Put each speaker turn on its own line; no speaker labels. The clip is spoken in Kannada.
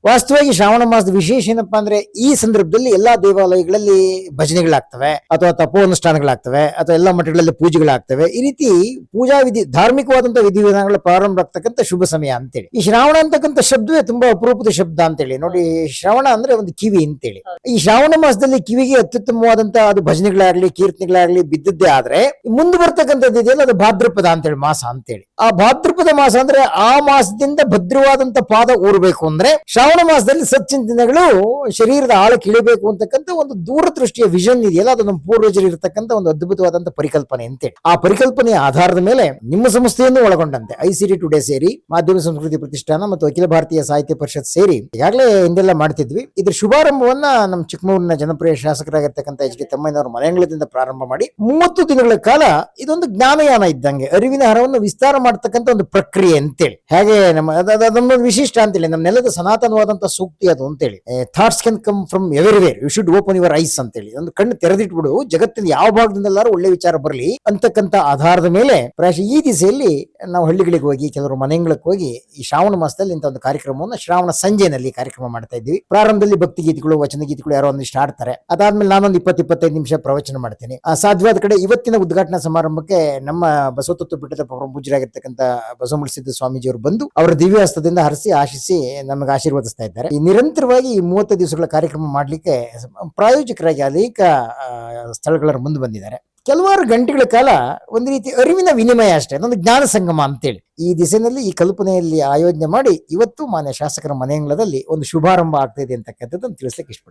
ವಾಸ್ತವವಾಗಿ ಶ್ರಾವಣ ಮಾಸದ ವಿಶೇಷ ಏನಪ್ಪಾ ಅಂದ್ರೆ ಈ ಸಂದರ್ಭದಲ್ಲಿ ಎಲ್ಲಾ ದೇವಾಲಯಗಳಲ್ಲಿ ಭಜನೆಗಳಾಗ್ತವೆ ಅಥವಾ ತಪೋನುಷ್ಠಾನಗಳಾಗ್ತವೆ ಅಥವಾ ಎಲ್ಲಾ ಮಠಗಳಲ್ಲಿ ಪೂಜೆಗಳಾಗ್ತವೆ. ಈ ರೀತಿ ಪೂಜಾ ವಿಧಿ ಧಾರ್ಮಿಕವಾದಂತಹ ವಿಧಿವಿಧಾನಗಳ ಪ್ರಾರಂಭ ಆಗ್ತಕ್ಕಂಥ ಶುಭ ಸಮಯ ಅಂತೇಳಿ. ಈ ಶ್ರಾವಣ ಅಂತಕ್ಕಂಥ ಶಬ್ದವೇ ತುಂಬಾ ಅಪರೂಪದ ಶಬ್ದ ಅಂತೇಳಿ. ನೋಡಿ, ಶ್ರವಣ ಅಂದ್ರೆ ಒಂದು ಕಿವಿ ಅಂತೇಳಿ. ಈ ಶ್ರಾವಣ ಮಾಸದಲ್ಲಿ ಕಿವಿಗೆ ಅತ್ಯುತ್ತಮವಾದಂತಹ ಅದು ಭಜನೆಗಳಾಗ್ಲಿ ಕೀರ್ತನೆಗಳಾಗ್ಲಿ ಬಿದ್ದದ್ದೇ ಆದ್ರೆ ಮುಂದೆ ಬರ್ತಕ್ಕಂಥದ್ದು ಇದೆಯಲ್ಲ ಅದು ಭಾದ್ರಪದ ಅಂತೇಳಿ ಮಾಸ ಅಂತೇಳಿ. ಆ ಭಾದ್ರಪದ ಮಾಸ ಅಂದ್ರೆ ಆ ಮಾಸದಿಂದ ಭದ್ರವಾದಂತ ಪಾದ ಊರ್ಬೇಕು ಅಂದ್ರೆ ಶ್ರಾವಣ ಮಾಸದಲ್ಲಿ ಸಚ್ಚಿಂತನೆಗಳು ಶರೀರದ ಆಳಕ್ಕೆ ಇಳಿಬೇಕು ಅಂತಕ್ಕಂಥ ಒಂದು ದೂರದೃಷ್ಟಿಯ ವಿಷನ್ ಇದೆಯಲ್ಲ, ಅದು ನಮ್ಮ ಪೂರ್ವಜರು ಇರತಕ್ಕಂಥ ಒಂದು ಅದ್ಭುತವಾದಂತ ಪರಿಕಲ್ಪನೆ ಅಂತೇಳಿ. ಆ ಪರಿಕಲ್ಪನೆಯ ಆಧಾರದ ಮೇಲೆ ನಿಮ್ಮ ಸಂಸ್ಥೆಯನ್ನು ಒಳಗೊಂಡಂತೆ ICT ಟುಡೇ ಸೇರಿ, ಮಾಧ್ಯಮ ಸಂಸ್ಕೃತಿ ಪ್ರತಿಷ್ಠಾನ ಮತ್ತು ಅಖಿಲ ಭಾರತೀಯ ಸಾಹಿತ್ಯ ಪರಿಷತ್ ಸೇರಿ ಈಗಾಗಲೇ ಹಿಂದೆಲ್ಲ ಮಾಡ್ತಿದ್ವಿ. ಇದ್ರ ಶುಭಾರಂಭವನ್ನ ನಮ್ಮ ಚಿಕ್ಕಮಗಳೂರಿನ ಜನಪ್ರಿಯ ಶಾಸಕರಾಗಿರ್ತಕ್ಕಂಥ HK ತಮ್ಮಯ್ಯನವರ ಮನೆಯಂಗಳದಿಂದ ಪ್ರಾರಂಭ ಮಾಡಿ 30 ದಿನಗಳ ಕಾಲ ಇದೊಂದು ಜ್ಞಾನಯಾನ ಇದ್ದಂಗೆ, ಅರಿವಿನ ಹರವನ್ನು ವಿಸ್ತಾರ ಮಾಡತಕ್ಕಂಥ ಒಂದು ಪ್ರಕ್ರಿಯೆ ಅಂತೇಳಿ. ಹಾಗೆ ನಮ್ಮ ವಿಶಿಷ್ಟ ಅಂತೇಳಿ, ನಮ್ಮ ನೆಲದ ಸನಾತನವಾದಂತಹ ಸೂಕ್ತಿ ಅದು ಅಂತೇಳಿ. Thoughts can come from everywhere, you should open your eyes ಅಂತೇಳಿ. ಒಂದು ಕಣ್ಣು ತೆರೆದಿಟ್ಬಿಡು, ಜಗತ್ತಿನ ಯಾವ ಭಾಗದಿಂದೆಲ್ಲಾರು ಒಳ್ಳೆ ವಿಚಾರ ಬರಲಿ ಅಂತಕ್ಕಂಥ ಆಧಾರದ ಮೇಲೆ ಪ್ರಾಯಶಃ ಈ ದಿಸೆಯಲ್ಲಿ ನಾವು ಹಳ್ಳಿಗಳಿಗೆ ಹೋಗಿ, ಕೆಲವರು ಮನೆಗಳಿಗೆ ಹೋಗಿ ಈ ಶ್ರಾವಣ ಮಾಸದಲ್ಲಿ ಇಂಥ ಒಂದು ಕಾರ್ಯಕ್ರಮವನ್ನು ಶ್ರಾವಣ ಸಂಜೆನಲ್ಲಿ ಕಾರ್ಯಕ್ರಮ ಮಾಡ್ತಾ ಇದ್ವಿ. ಪ್ರಾರಂಭದಲ್ಲಿ ಭಕ್ತಿ ಗೀತೆಗಳು, ವಚನ ಗೀತೆಗಳು ಯಾರೋ ಒಂದಿಷ್ಟು ಆಡ್ತಾರೆ. ಅದಾದ್ಮೇಲೆ ನಾನೊಂದು 20-25 ನಿಮಿಷ ಪ್ರವಚನ ಮಾಡ್ತೀನಿ. ಸಾಧ್ಯವಾದ ಕಡೆ ಇವತ್ತಿನ ಉದ್ಘಾಟನಾ ಸಮಾರಂಭಕ್ಕೆ ನಮ್ಮ ಬಸವತತ್ವ ಪೀಠದ ಪೂಜ್ಯರಾಗಿರ್ತಕ್ಕಂಥ ಬಸವಮುಳಿಸಿದ್ದ ಸ್ವಾಮೀಜಿಯವರು ಬಂದು ಅವರ ದಿವ್ಯಹಸ್ತದಿಂದ ಹರಿಸಿ ಆಶಿಸಿ ನಮಗೆ ಆಶೀರ್ವದಿಸ್ತಾ ಇದ್ದಾರೆ. ಈ ನಿರಂತರವಾಗಿ ಈ 30 ದಿವಸಗಳ ಕಾರ್ಯಕ್ರಮ ಮಾಡ್ಲಿಕ್ಕೆ ಪ್ರಾಯೋಜಕರಾಗಿ ಅನೇಕ ಸ್ಥಳಗಳ ಮುಂದೆ ಬಂದಿದ್ದಾರೆ. ಕೆಲವಾರು ಗಂಟೆಗಳ ಕಾಲ ಒಂದು ರೀತಿ ಅರಿವಿನ ವಿನಿಮಯ ಅಷ್ಟೇ, ಒಂದು ಜ್ಞಾನ ಸಂಗಮ ಅಂತೇಳಿ ಈ ದಿಸೆಯಲ್ಲಿ ಈ ಕಲ್ಪನೆಯಲ್ಲಿ ಆಯೋಜನೆ ಮಾಡಿ ಇವತ್ತು ಮಾನ್ಯ ಶಾಸಕರ ಮನೆಯಂಗಳದಲ್ಲಿ ಒಂದು ಶುಭಾರಂಭ ಆಗ್ತಾ ಇದೆ ಅಂತಕ್ಕಂಥದ್ದನ್ನು ತಿಳಿಸ್ಲಿಕ್ಕೆ ಇಷ್ಟಪಡ್ತೀನಿ.